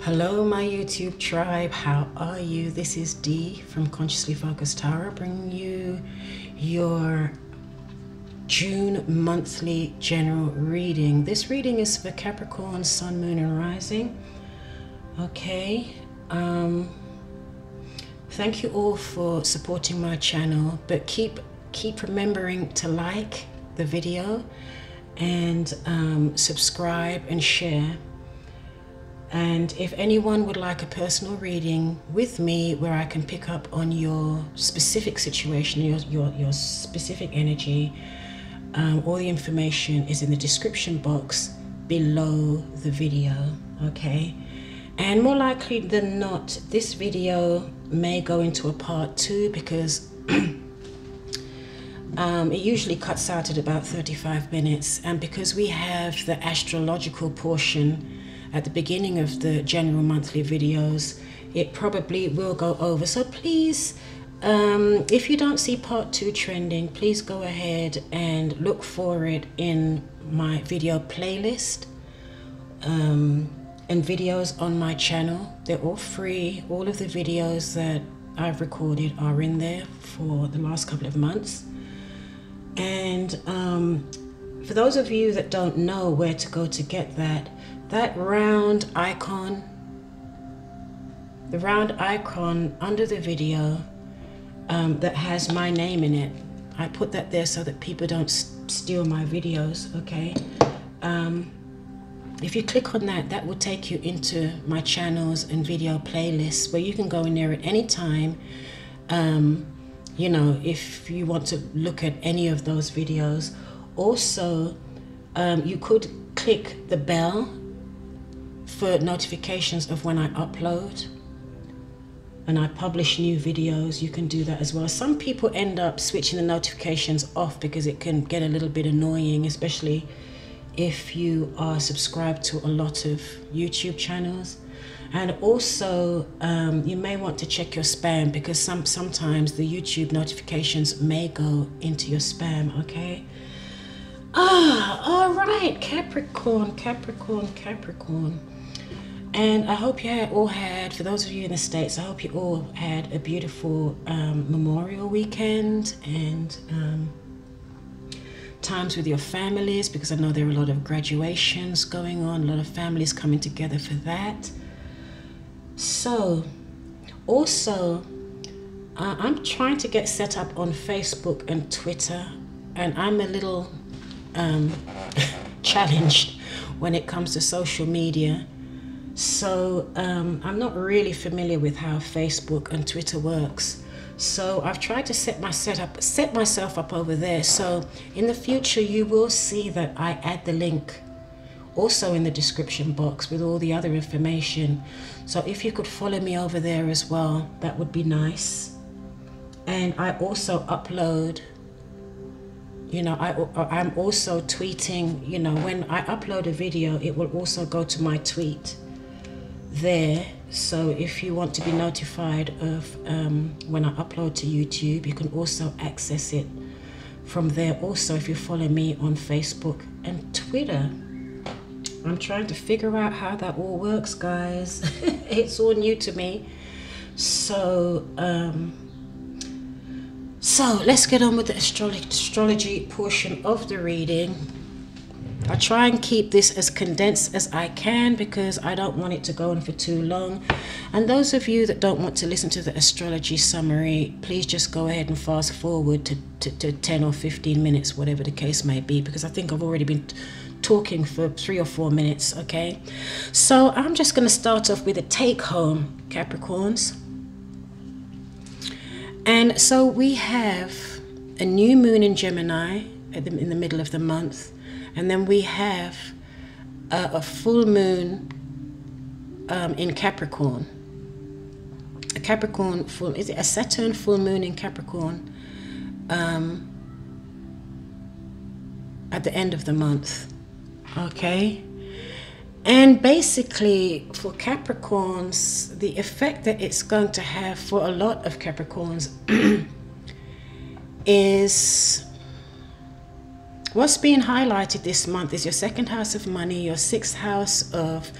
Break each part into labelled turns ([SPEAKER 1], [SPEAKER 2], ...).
[SPEAKER 1] Hello my YouTube tribe, how are you? This is Dee from Consciously Focused Tarot, bringing you your June monthly general reading. This reading is for Capricorn, Sun, Moon and Rising. Okay, thank you all for supporting my channel, but keep remembering to like the video and subscribe and share. And if anyone would like a personal reading with me where I can pick up on your specific situation, your specific energy, all the information is in the description box below the video, okay? And more likely than not, this video may go into a part 2 because it usually cuts out at about 35 minutes. And because we have the astrological portion at the beginning of the general monthly videos, it probably will go over. So please, if you don't see part 2 trending, please go ahead and look for it in my video playlist and videos on my channel. They're all free. All of the videos that I've recorded are in there for the last couple of months. And for those of you that don't know where to go to get that round icon, the round icon under the video that has my name in it, I put that there so that people don't steal my videos, okay? If you click on that, that will take you into my channels and video playlists where you can go in there at any time. You know, if you want to look at any of those videos. Also, you could click the bell for notifications of when I upload and I publish new videos. You can do that as well. Some people end up switching the notifications off because it can get a little bit annoying, especially if you are subscribed to a lot of YouTube channels. And also you may want to check your spam because sometimes the YouTube notifications may go into your spam, okay? All right, Capricorn. And I hope you all had, for those of you in the States, I hope you all had a beautiful Memorial weekend and times with your families, because I know there are a lot of graduations going on, a lot of families coming together for that. So, also, I'm trying to get set up on Facebook and Twitter, and I'm a little challenged when it comes to social media. So I'm not really familiar with how Facebook and Twitter works. So I've tried to set myself up over there. So in the future, you will see that I add the link also in the description box with all the other information. So if you could follow me over there as well, that would be nice. And I also upload, you know, I'm also tweeting, you know, when I upload a video, it will also go to my tweet there. So if you want to be notified of when I upload to YouTube, you can also access it from there. Also, if you follow me on Facebook and Twitter. I'm trying to figure out how that all works, guys. It's all new to me. So let's get on with the astrology portion of the reading. I try and keep this as condensed as I can because I don't want it to go on for too long. And those of you that don't want to listen to the astrology summary, please just go ahead and fast forward to 10 or 15 minutes, whatever the case may be, because I think I've already been talking for 3 or 4 minutes, okay? So I'm just going to start off with a take home, Capricorns. And so we have a new moon in Gemini in the middle of the month. And then we have a full moon in Capricorn. A Capricorn full, is it a Saturn full moon in Capricorn at the end of the month, okay? And basically for Capricorns, the effect that it's going to have for a lot of Capricorns is what's being highlighted this month is your second house of money, your sixth house of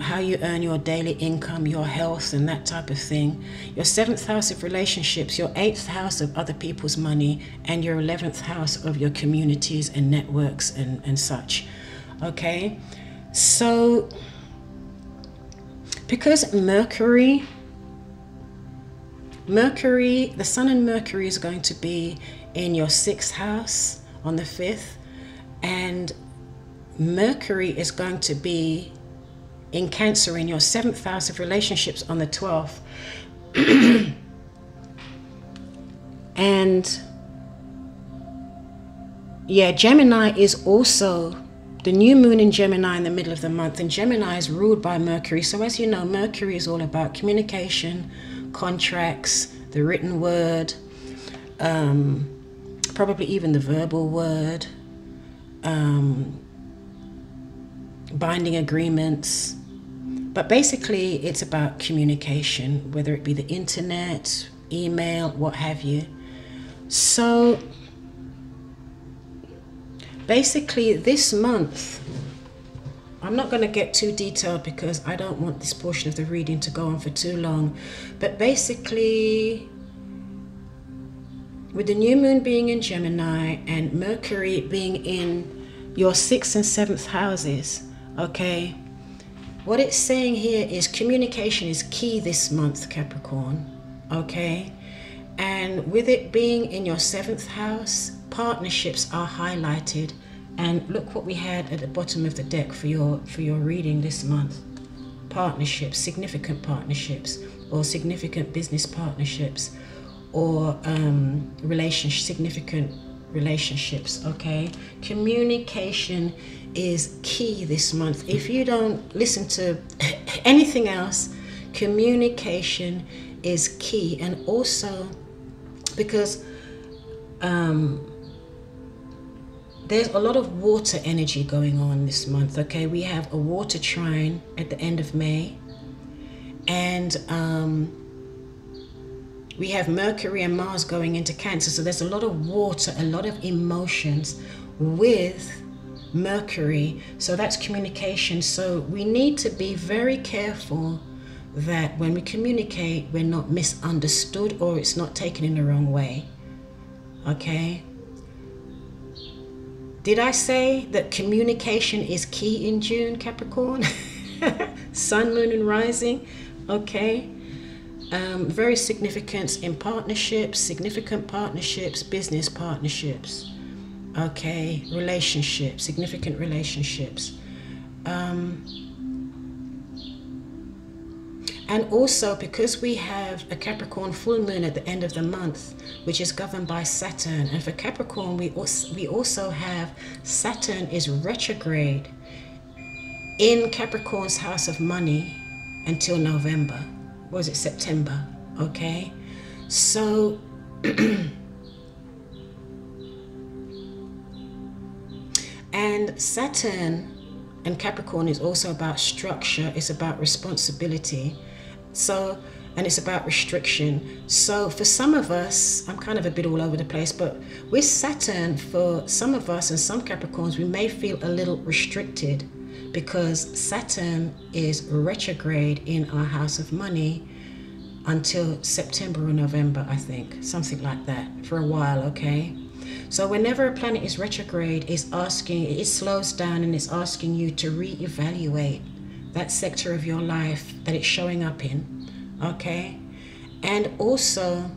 [SPEAKER 1] how you earn your daily income, your health and that type of thing. Your 7th house of relationships, your 8th house of other people's money, and your 11th house of your communities and networks and such. Okay, so because Mercury, the Sun and Mercury is going to be in your 6th house on the 5th, and Mercury is going to be in Cancer in your 7th house of relationships on the 12th. And yeah, Gemini is also the new moon in Gemini in the middle of the month, and Gemini is ruled by Mercury. So as you know, Mercury is all about communication, contracts, the written word, probably even the verbal word, binding agreements. But basically it's about communication, whether it be the internet, email, what have you. So basically this month, I'm not going to get too detailed because I don't want this portion of the reading to go on for too long. But basically, with the new moon being in Gemini and Mercury being in your 6th and 7th houses, okay, what it's saying here is communication is key this month, Capricorn, okay? And with it being in your 7th house, partnerships are highlighted. And look what we had at the bottom of the deck for your reading this month. Partnerships, significant partnerships, or significant business partnerships, or significant relationships, okay? Communication is key this month. If you don't listen to anything else, communication is key. And also because there's a lot of water energy going on this month, okay? We have a water trine at the end of May, and we have Mercury and Mars going into Cancer. So there's a lot of water, a lot of emotions with Mercury. So that's communication. So we need to be very careful that when we communicate, we're not misunderstood or it's not taken in the wrong way, okay? Did I say that communication is key in June, Capricorn? Sun, moon, and rising, okay? Very significant in partnerships, significant partnerships, business partnerships, okay? Relationships, significant relationships. And also because we have a Capricorn full moon at the end of the month, which is governed by Saturn. And for Capricorn, we also have Saturn is retrograde in Capricorn's house of money until November. Was it September? Okay. So and Saturn and Capricorn is also about structure. It's about responsibility. So, and it's about restriction. So for some of us, I'm kind of a bit all over the place, but with Saturn, for some of us and some Capricorns, we may feel a little restricted because Saturn is retrograde in our house of money until September or November, I think, something like that, for a while, okay? So whenever a planet is retrograde, it slows down and it's asking you to reevaluate that sector of your life that it's showing up in, okay? And also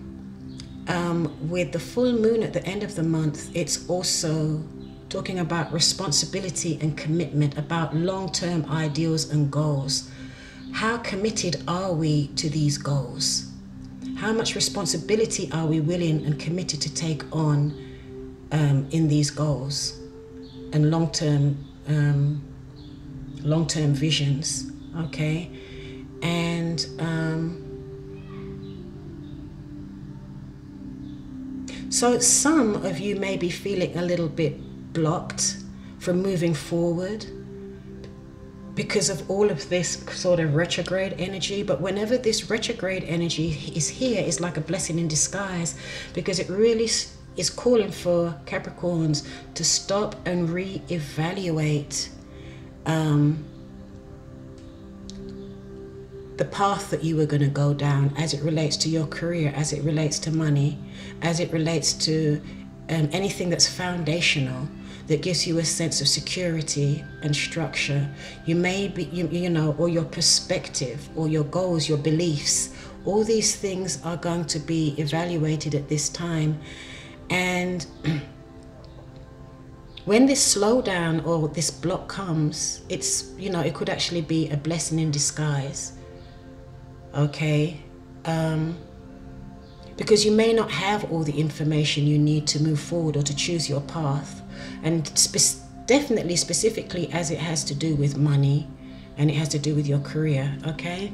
[SPEAKER 1] with the full moon at the end of the month, it's also talking about responsibility and commitment, about long-term ideals and goals. How committed are we to these goals? How much responsibility are we willing and committed to take on in these goals and long-term visions, okay? And so some of you may be feeling a little bit blocked from moving forward because of all of this sort of retrograde energy. But whenever this retrograde energy is here, it's like a blessing in disguise, because it really is calling for Capricorns to stop and reevaluate the path that you were going to go down as it relates to your career, as it relates to money, as it relates to anything that's foundational, that gives you a sense of security and structure. You may be, you know, or your perspective, or your goals, your beliefs. All these things are going to be evaluated at this time. And when this slowdown or this block comes, it's, you know, it could actually be a blessing in disguise. Okay? Because you may not have all the information you need to move forward or to choose your path. And definitely, specifically, as it has to do with money and it has to do with your career, okay?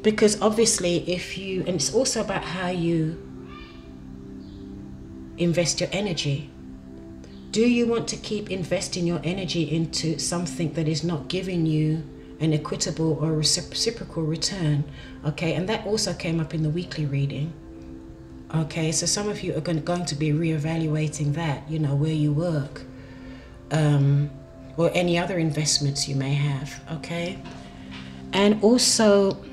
[SPEAKER 1] Because obviously, and it's also about how you invest your energy. Do you want to keep investing your energy into something that is not giving you an equitable or reciprocal return? Okay, and that also came up in the weekly reading. Okay, so some of you are going to be reevaluating that, you know, where you work, or any other investments you may have, okay? And also,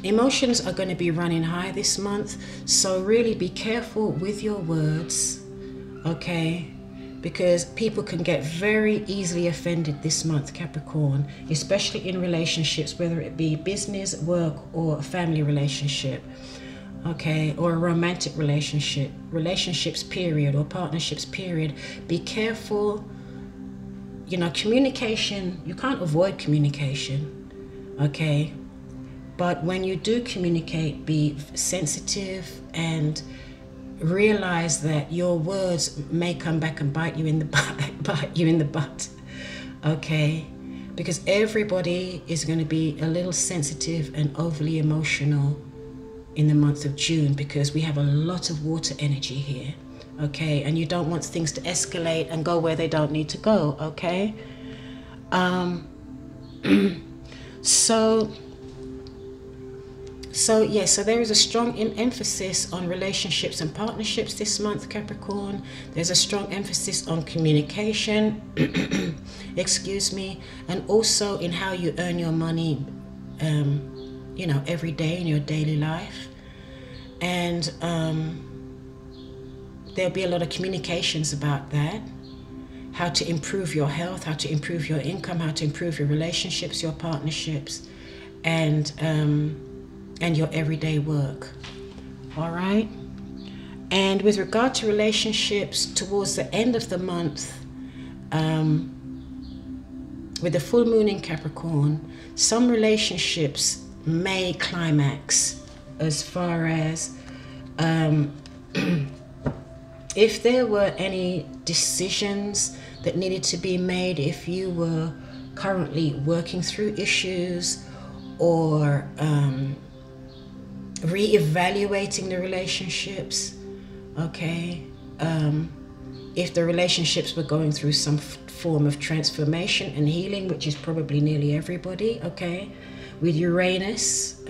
[SPEAKER 1] emotions are going to be running high this month, so really be careful with your words, okay? Because people can get very easily offended this month, Capricorn, especially in relationships, whether it be business, work, or a family relationship. Okay, or a romantic relationships period, or partnerships period. Be careful. You know, communication, you can't avoid communication, okay? But when you do communicate, be sensitive and realize that your words may come back and bite you in the butt, okay? Because everybody is going to be a little sensitive and overly emotional in the month of June, because we have a lot of water energy here, okay? And you don't want things to escalate and go where they don't need to go, okay? So there is a strong emphasis on relationships and partnerships this month, Capricorn. There's a strong emphasis on communication, excuse me, and also in how you earn your money, you know, every day in your daily life. And there'll be a lot of communications about that. How to improve your health, how to improve your income, how to improve your relationships, your partnerships, and your everyday work. All right? And with regard to relationships, towards the end of the month, with the full moon in Capricorn, some relationships may climax, as far as if there were any decisions that needed to be made, if you were currently working through issues or re-evaluating the relationships, okay? If the relationships were going through some form of transformation and healing, which is probably nearly everybody, okay? With Uranus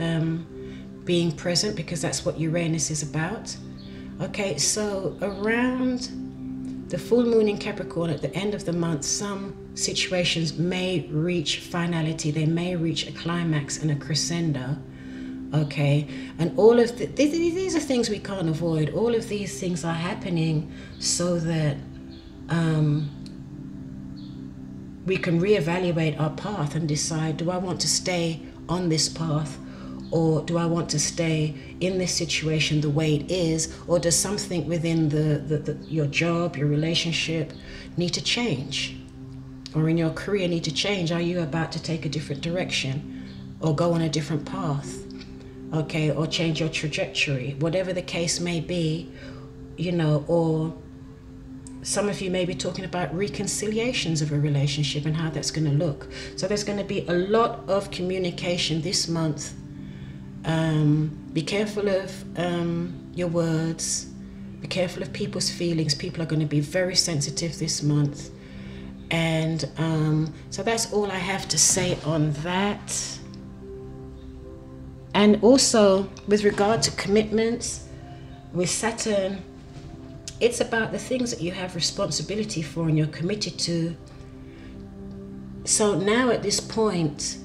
[SPEAKER 1] being present, because that's what Uranus is about. Okay, so around the full moon in Capricorn at the end of the month, some situations may reach finality. They may reach a climax and a crescendo. Okay, and all of these are things we can't avoid. All of these things are happening so that we can reevaluate our path and decide, do I want to stay on this path, or do I want to stay in this situation the way it is, or does something within your job, your relationship need to change, or in your career need to change? Are you about to take a different direction or go on a different path, okay, or change your trajectory, whatever the case may be, you know? Or some of you may be talking about reconciliations of a relationship and how that's going to look. So there's going to be a lot of communication this month. Be careful of your words. Be careful of people's feelings. People are going to be very sensitive this month. And so that's all I have to say on that. And also with regard to commitments, with Saturn, it's about the things that you have responsibility for and you're committed to. So now at this point,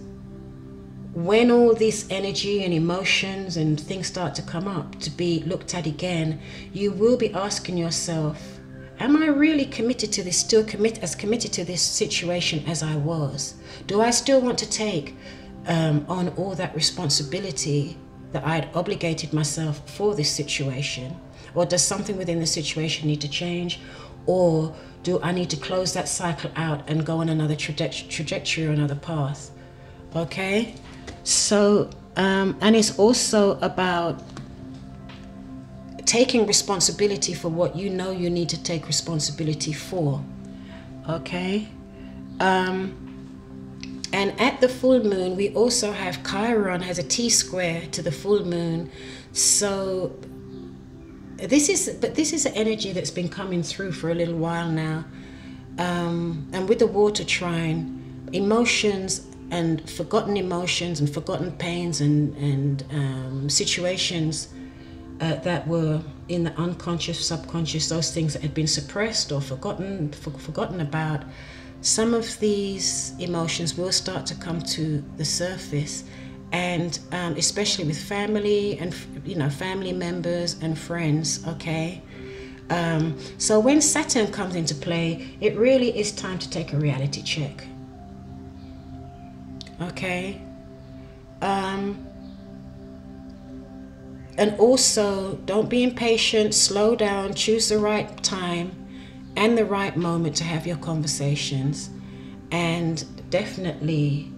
[SPEAKER 1] when all this energy and emotions and things start to come up to be looked at again, you will be asking yourself, am I really committed to this, still committed to this situation as I was? Do I still want to take on all that responsibility that I had obligated myself for this situation? Or does something within the situation need to change? Or do I need to close that cycle out and go on another trajectory or another path? Okay? So, and it's also about taking responsibility for what you know you need to take responsibility for. Okay? And at the full moon, we also have Chiron has a T-square to the full moon. So this is an energy that's been coming through for a little while now. And with the water trine, emotions and forgotten pains and situations that were in the unconscious, subconscious, those things that had been suppressed or forgotten about, some of these emotions will start to come to the surface, and especially with family and family members and friends. Okay. So when Saturn comes into play, it really is time to take a reality check. Okay. And also, don't be impatient, slow down, choose the right time and the right moment to have your conversations, and definitely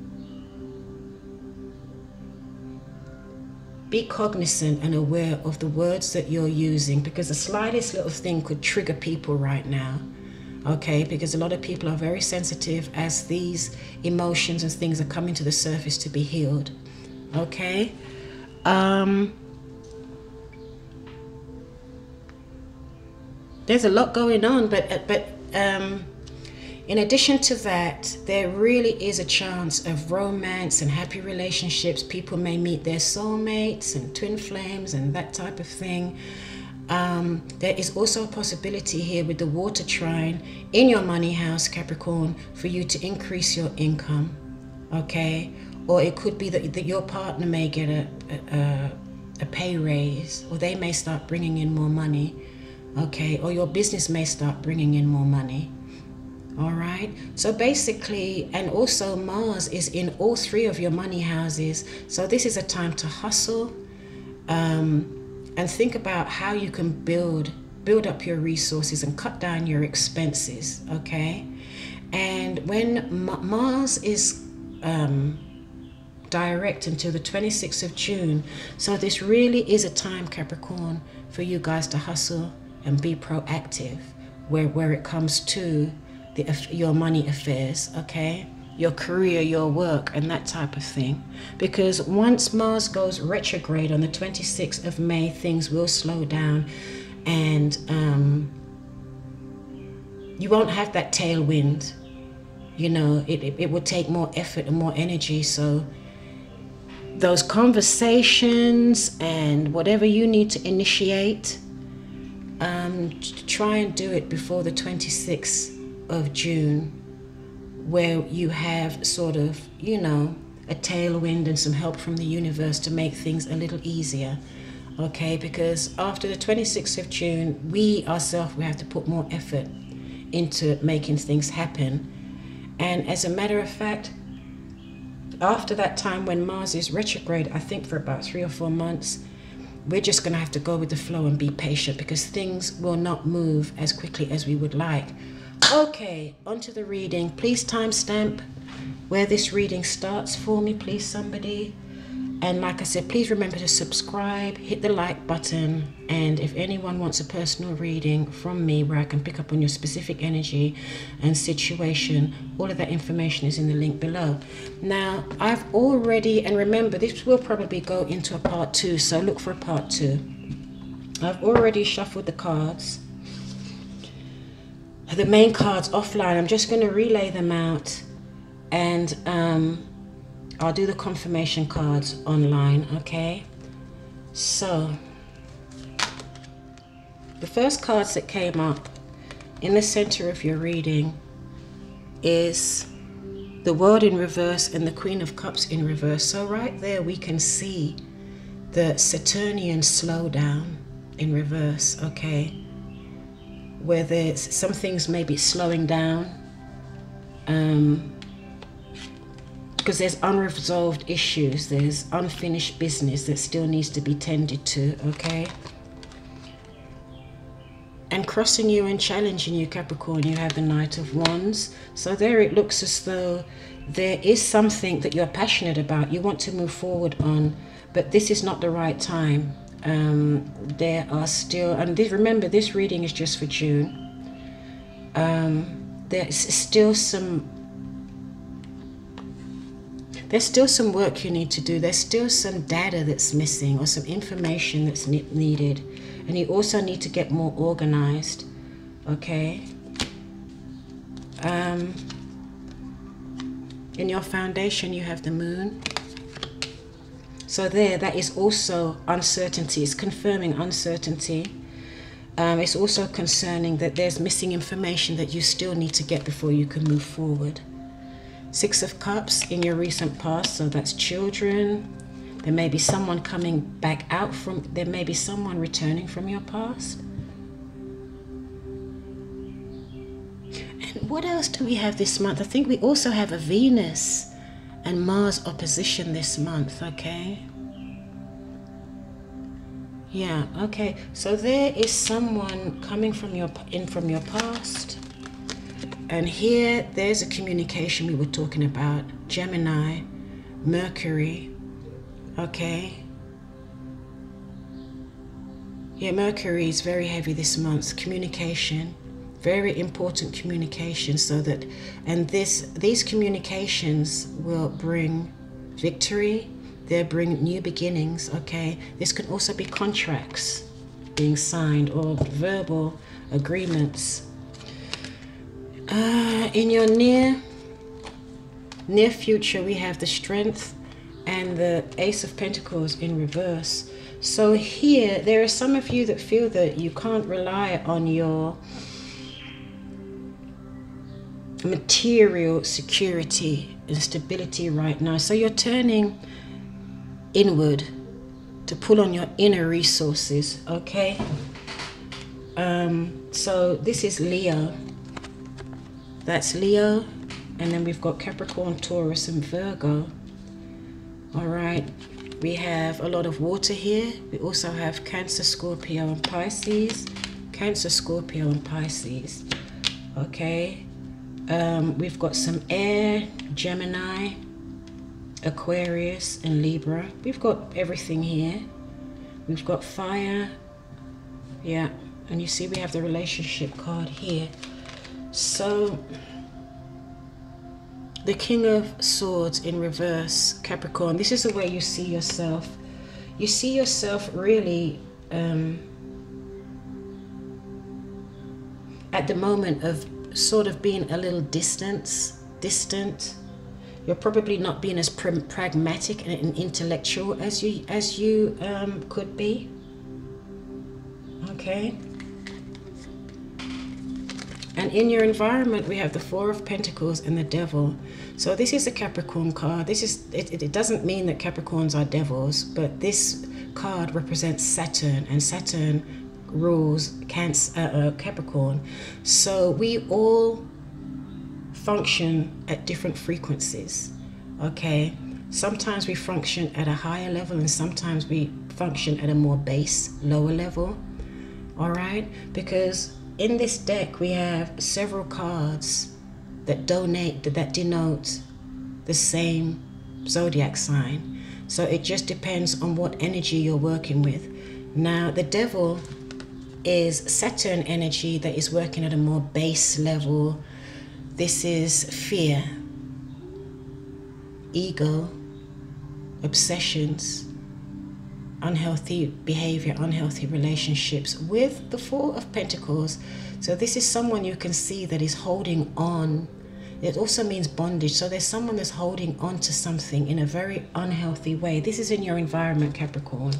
[SPEAKER 1] be cognizant and aware of the words that you're using, because the slightest little thing could trigger people right now. Okay, because a lot of people are very sensitive as these emotions and things are coming to the surface to be healed. Okay. There's a lot going on, but in addition to that, there really is a chance of romance and happy relationships. People may meet their soulmates and twin flames and that type of thing. There is also a possibility here with the water trine in your money house, Capricorn, for you to increase your income. Okay, or it could be that your partner may get a pay raise, or they may start bringing in more money. Okay, or your business may start bringing in more money. All right, so basically, and also Mars is in all three of your money houses, so this is a time to hustle and think about how you can build up your resources and cut down your expenses. Okay, and when Mars is direct until the 26th of June, so this really is a time, Capricorn, for you guys to hustle and be proactive where it comes to your money affairs, okay? Your career, your work, and that type of thing. Because once Mars goes retrograde on the 26th of May, things will slow down, and you won't have that tailwind. You know, it will take more effort and more energy. So those conversations and whatever you need to initiate, try and do it before the 26th of June, where you have sort of, you know, a tailwind and some help from the universe to make things a little easier. Okay, because after the 26th of June, we ourselves, we have to put more effort into making things happen. And as a matter of fact, after that time when Mars is retrograde, I think for about 3 or 4 months, we're just going to have to go with the flow and be patient, because things will not move as quickly as we would like. Okay, onto the reading. Please timestamp where this reading starts for me, please, somebody. And like I said, please remember to subscribe, hit the like button, and if anyone wants a personal reading from me where I can pick up on your specific energy and situation, all of that information is in the link below. Now, I've already, and remember, this will probably go into a part 2, so look for a part 2. I've already shuffled the cards, the main cards offline. I'm just going to relay them out, and I'll do the confirmation cards online, okay? So, the first cards that came up in the center of your reading is the World in reverse and the Queen of Cups in reverse. So right there we can see the Saturnian slowdown in reverse, okay? Where there's some things maybe slowing down because there's unresolved issues, there's unfinished business that still needs to be tended to, okay? And crossing you and challenging you, Capricorn, you have the Knight of Wands. So there it looks as though there is something that you're passionate about, you want to move forward on, but this is not the right time. There are still, and remember this reading is just for June. There's still some work you need to do. There's still some data that's missing or some information that's needed. And you also need to get more organized, okay? In your foundation, you have the Moon. So there, that is also uncertainty. It's confirming uncertainty. It's also concerning that there's missing information that you still need to get before you can move forward. Six of Cups in your recent past, so that's children. There may be someone coming back out from, there may be someone returning from your past. And what else do we have this month? I think we also have a Venus and Mars opposition this month, okay? Yeah, okay. So there is someone coming from your past. And here, there's a communication we were talking about. Gemini, Mercury, okay? Yeah, Mercury is very heavy this month. Communication, very important communication, so that, and these communications will bring victory. They'll bring new beginnings, okay? This can also be contracts being signed or verbal agreements. In your near future, we have the Strength and the Ace of Pentacles in reverse. So here, there are some of you that feel that you can't rely on your material security and stability right now. So you're turning inward to pull on your inner resources, okay? So this is Leo. That's Leo, and then we've got Capricorn, Taurus, and Virgo. All right, we have a lot of water here. We also have Cancer, Scorpio, and Pisces. Cancer, Scorpio, and Pisces. Okay, we've got some air, Gemini, Aquarius, and Libra. We've got everything here. We've got fire, yeah, and you see we have the relationship card here. So, the King of Swords in reverse, Capricorn, this is the way you see yourself. You see yourself really at the moment of sort of being a little distant. You're probably not being as pragmatic and intellectual as you could be. Okay. And in your environment, we have the Four of Pentacles and the Devil. So this is a Capricorn card. This is it doesn't mean that Capricorns are devils, but this card represents Saturn, and Saturn rules Capricorn. So we all function at different frequencies, okay? Sometimes we function at a higher level, and sometimes we function at a more base, lower level, all right? Because in this deck, we have several cards that denote the same zodiac sign. So it just depends on what energy you're working with. Now, the Devil is Saturn energy that is working at a more base level. This is fear, ego, obsessions, unhealthy behavior, unhealthy relationships with the Four of Pentacles. So this is someone you can see that is holding on. It also means bondage. So there's someone that's holding on to something in a very unhealthy way. This is in your environment, Capricorn.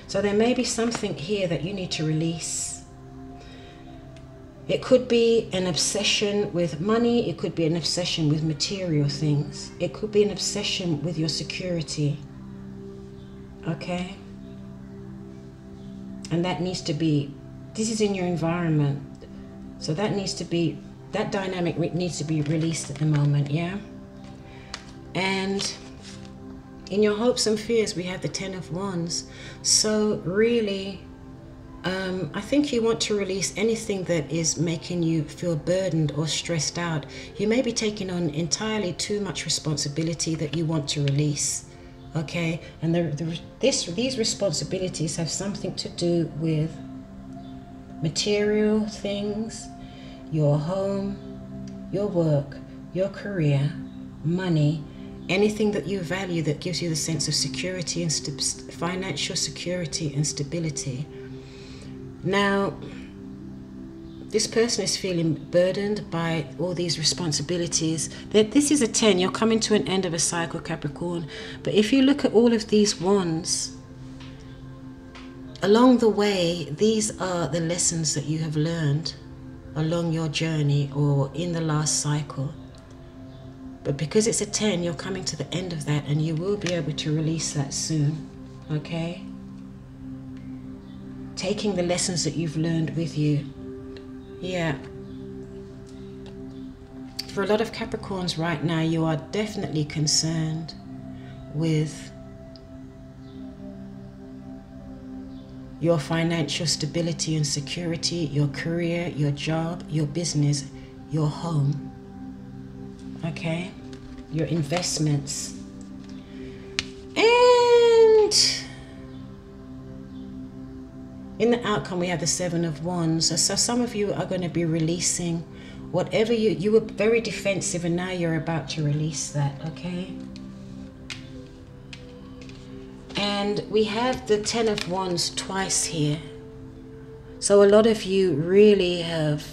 [SPEAKER 1] So there may be something here that you need to release. It could be an obsession with money. It could be an obsession with material things. It could be an obsession with your security. Okay? And that needs to be, this is in your environment. So that needs to be, that dynamic needs to be released at the moment, yeah? And in your hopes and fears, we have the 10 of Wands. So really, I think you want to release anything that is making you feel burdened or stressed out. You may be taking on entirely too much responsibility that you want to release. Okay, and these responsibilities have something to do with material things, your home, your work, your career, money, anything that you value that gives you the sense of security and financial security and stability. Now, this person is feeling burdened by all these responsibilities. This is a 10. You're coming to an end of a cycle, Capricorn. But if you look at all of these wands, along the way, these are the lessons that you have learned along your journey or in the last cycle. But because it's a 10, you're coming to the end of that, and you will be able to release that soon. Okay? Taking the lessons that you've learned with you. Yeah. For a lot of Capricorns right now, you are definitely concerned with your financial stability and security, your career, your job, your business, your home. Okay? Your investments. And in the outcome, we have the 7 of Wands. So some of you are going to be releasing whatever you were very defensive, and now you're about to release that, okay? And we have the 10 of Wands twice here. So a lot of you really have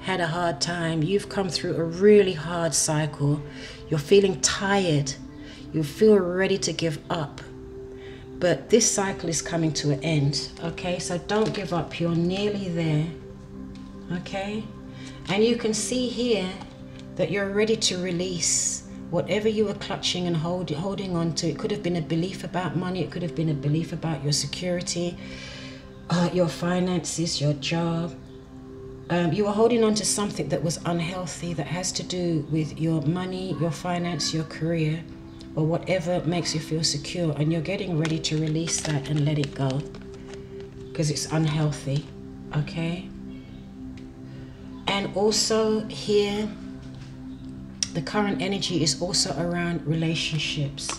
[SPEAKER 1] had a hard time. You've come through a really hard cycle. You're feeling tired. You feel ready to give up. But this cycle is coming to an end, okay? So don't give up. You're nearly there, okay? And you can see here that you're ready to release whatever you were clutching and holding on to. It could have been a belief about money. It could have been a belief about your security, your finances, your job. You were holding on to something that was unhealthy, that has to do with your money, your finance, your career, or whatever makes you feel secure, and you're getting ready to release that and let it go because it's unhealthy, okay? And also here, the current energy is also around relationships.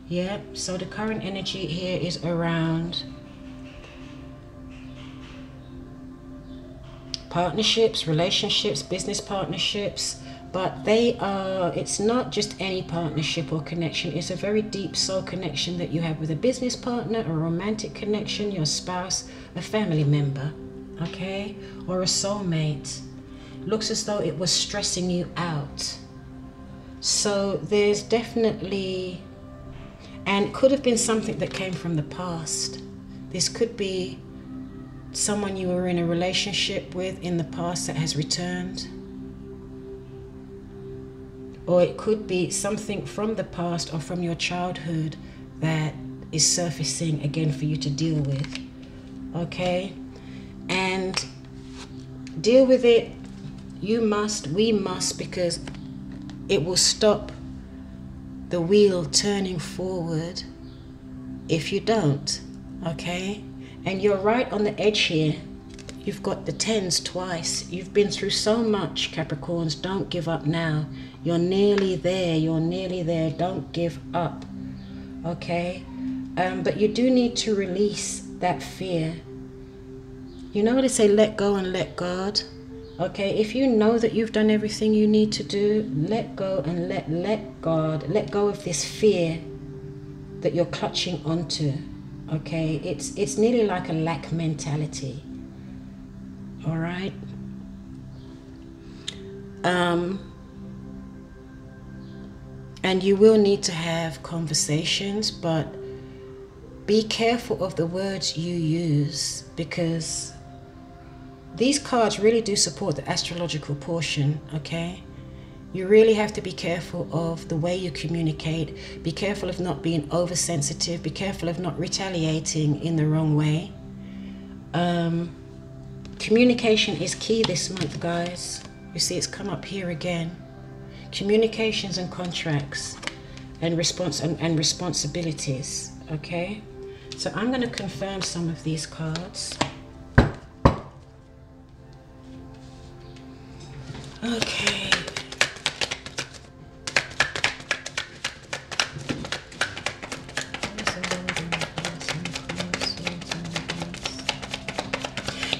[SPEAKER 1] Yeah, so the current energy here is around partnerships, relationships, business partnerships. But it's not just any partnership or connection. It's a very deep soul connection that you have with a business partner, a romantic connection, your spouse, a family member, okay? Or a soulmate. Looks as though it was stressing you out. So there's definitely, and it could have been something that came from the past. This could be someone you were in a relationship with in the past that has returned. Or it could be something from the past or from your childhood that is surfacing again for you to deal with. Okay? And deal with it. You must, we must, because it will stop the wheel turning forward if you don't. Okay? And you're right on the edge here. You've got the 10s twice. You've been through so much, Capricorns. Don't give up now. You're nearly there. You're nearly there. Don't give up. Okay? But you do need to release that fear. You know what they say, let go and let God. Okay? If you know that you've done everything you need to do, let go and let God. Let go of this fear that you're clutching onto. Okay? It's nearly like a lack mentality. All right? And you will need to have conversations, but be careful of the words you use, because these cards really do support the astrological portion, okay? You really have to be careful of the way you communicate. Be careful of not being oversensitive. Be careful of not retaliating in the wrong way. Communication is key this month, guys. You see, it's come up here again. Communications and contracts and responsibilities, okay? So I'm going to confirm some of these cards. Okay.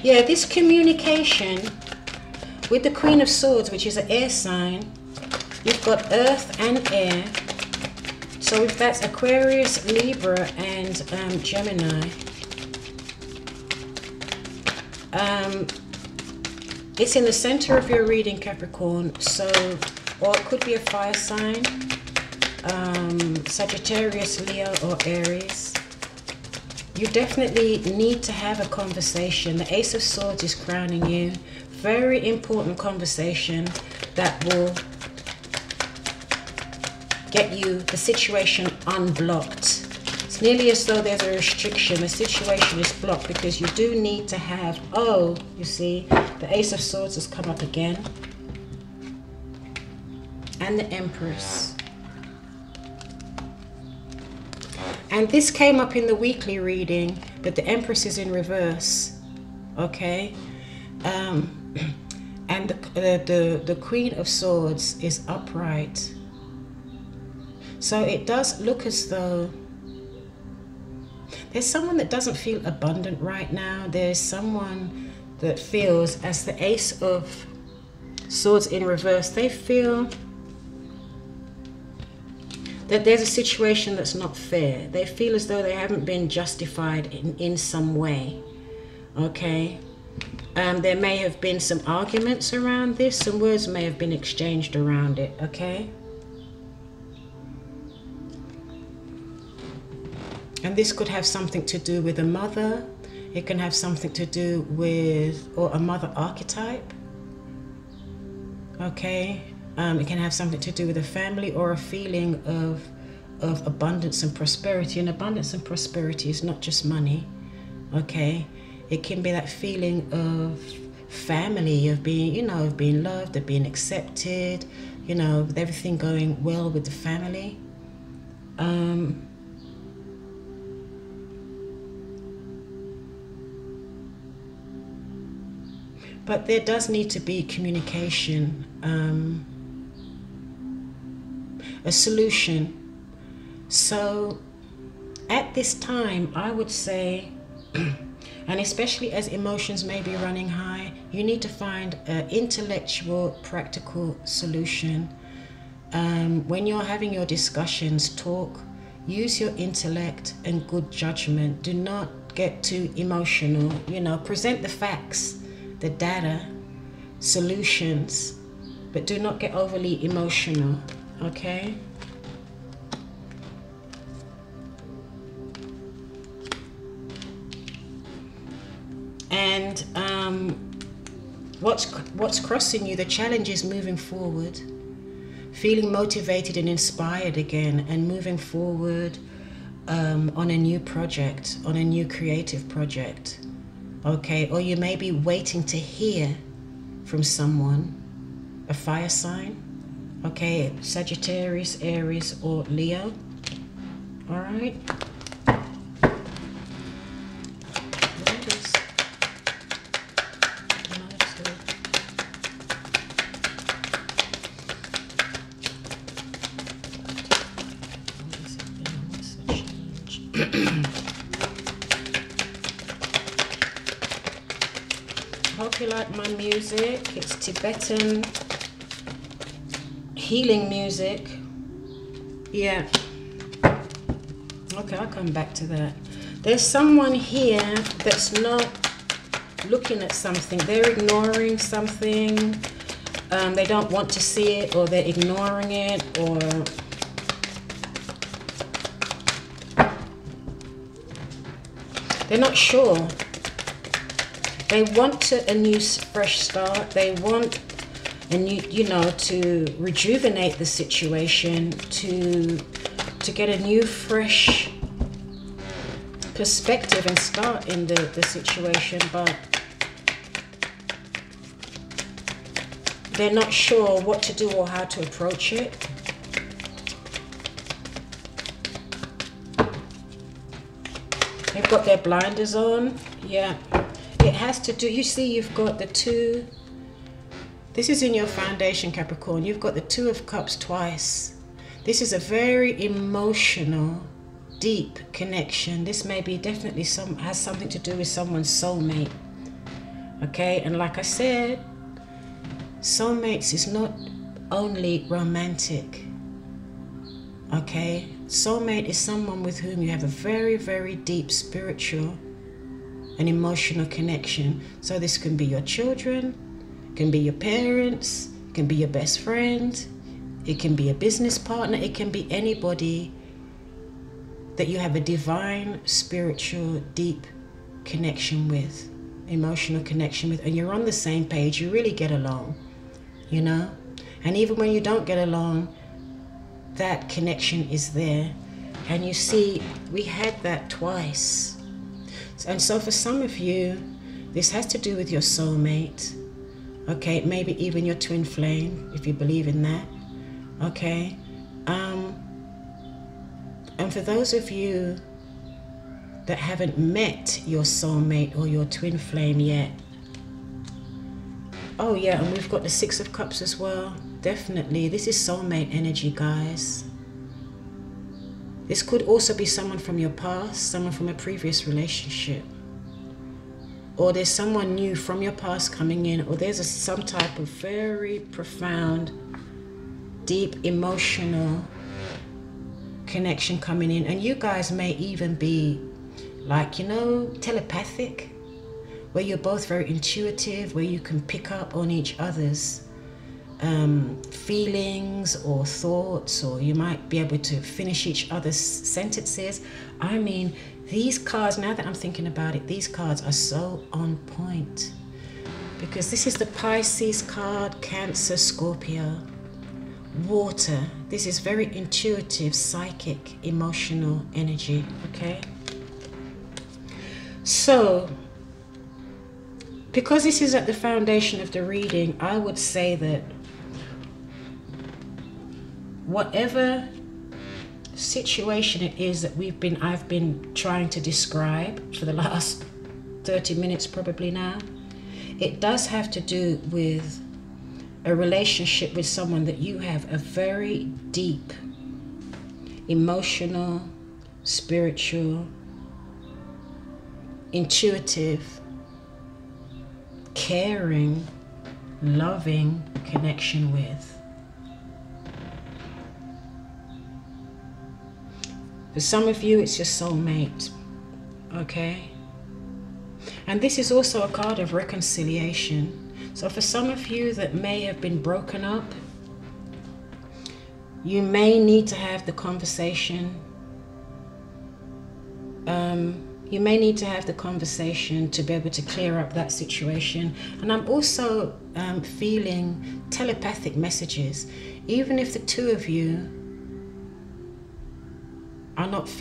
[SPEAKER 1] Yeah, this communication with the Queen of Swords, which is an air sign, you've got earth and air. So if that's Aquarius, Libra, and Gemini, it's in the center of your reading, Capricorn. So, or it could be a fire sign, Sagittarius, Leo, or Aries. You definitely need to have a conversation. The Ace of Swords is crowning you. Very important conversation that will get you the situation unblocked. It's nearly as though there's a restriction. The situation is blocked because you do need to have, oh, you see, the Ace of Swords has come up again. And the Empress. And this came up in the weekly reading, but the Empress is in reverse, okay? And the Queen of Swords is upright. So it does look as though there's someone that doesn't feel abundant right now. There's someone that feels, as the Ace of Swords in reverse, they feel that there's a situation that's not fair. They feel as though they haven't been justified in some way, okay? There may have been some arguments around this. Some words may have been exchanged around it, okay? And this could have something to do with a mother. It can have something to do with, or a mother archetype, okay? It can have something to do with a family or a feeling of abundance and prosperity. And abundance and prosperity is not just money, okay? It can be that feeling of family, of being, you know, of being loved, of being accepted, you know, with everything going well with the family. But there does need to be communication, a solution. So at this time, I would say, and especially as emotions may be running high, you need to find an intellectual, practical solution. When you're having your discussions, talk, use your intellect and good judgment. Do not get too emotional, you know, present the facts, the data, solutions, but do not get overly emotional, okay? And what's crossing you, the challenge is moving forward, feeling motivated and inspired again, and moving forward on a new project, on a new creative project, okay? Or you may be waiting to hear from someone, a fire sign, okay? Sagittarius, Aries, or Leo, all right? Hope you like my music. It's Tibetan healing music. Yeah. Okay, I'll come back to that. There's someone here that's not looking at something. They're ignoring something. They don't want to see it, or they're ignoring it, or they're not sure. They want a new fresh start. They want a new, you know, to rejuvenate the situation, to get a new fresh perspective and start in the situation, but they're not sure what to do or how to approach it. They've got their blinders on. Yeah, it has to do, you see, you've got the two. This is in your foundation, Capricorn. You've got the Two of Cups twice. This is a very emotional, deep connection. This may be definitely has something to do with someone's soulmate. Okay, and like I said, soulmates is not only romantic. Okay, soulmate is someone with whom you have a very, very deep spiritual and emotional connection. So this can be your children, it can be your parents, it can be your best friend, it can be a business partner, it can be anybody that you have a divine, spiritual, deep connection with, emotional connection with, and you're on the same page, you really get along, you know? And even when you don't get along, that connection is there. And you see, we had that twice. And so for some of you, this has to do with your soulmate. Okay, maybe even your twin flame, if you believe in that. Okay. And for those of you that haven't met your soulmate or your twin flame yet, oh yeah, and we've got the Six of Cups as well. Definitely, this is soulmate energy, guys. This could also be someone from your past, someone from a previous relationship. Or there's someone new from your past coming in, or there's some type of very profound, deep, emotional connection coming in. And you guys may even be like, you know, telepathic, where you're both very intuitive, where you can pick up on each other's feelings or thoughts, or you might be able to finish each other's sentences. I mean, these cards, now that I'm thinking about it, these cards are so on point, because this is the Pisces card, Cancer, Scorpio, water. This is very intuitive, psychic, emotional energy, okay? So, because this is at the foundation of the reading, I would say that whatever situation it is that I've been trying to describe for the last 30 minutes probably now, it does have to do with a relationship with someone that you have a very deep emotional, spiritual, intuitive, caring, loving connection with. For some of you, it's your soulmate, okay? And this is also a card of reconciliation. So for some of you that may have been broken up, you may need to have the conversation. You may need to have the conversation to be able to clear up that situation. And I'm also feeling telepathic messages. Even if the two of you are not physically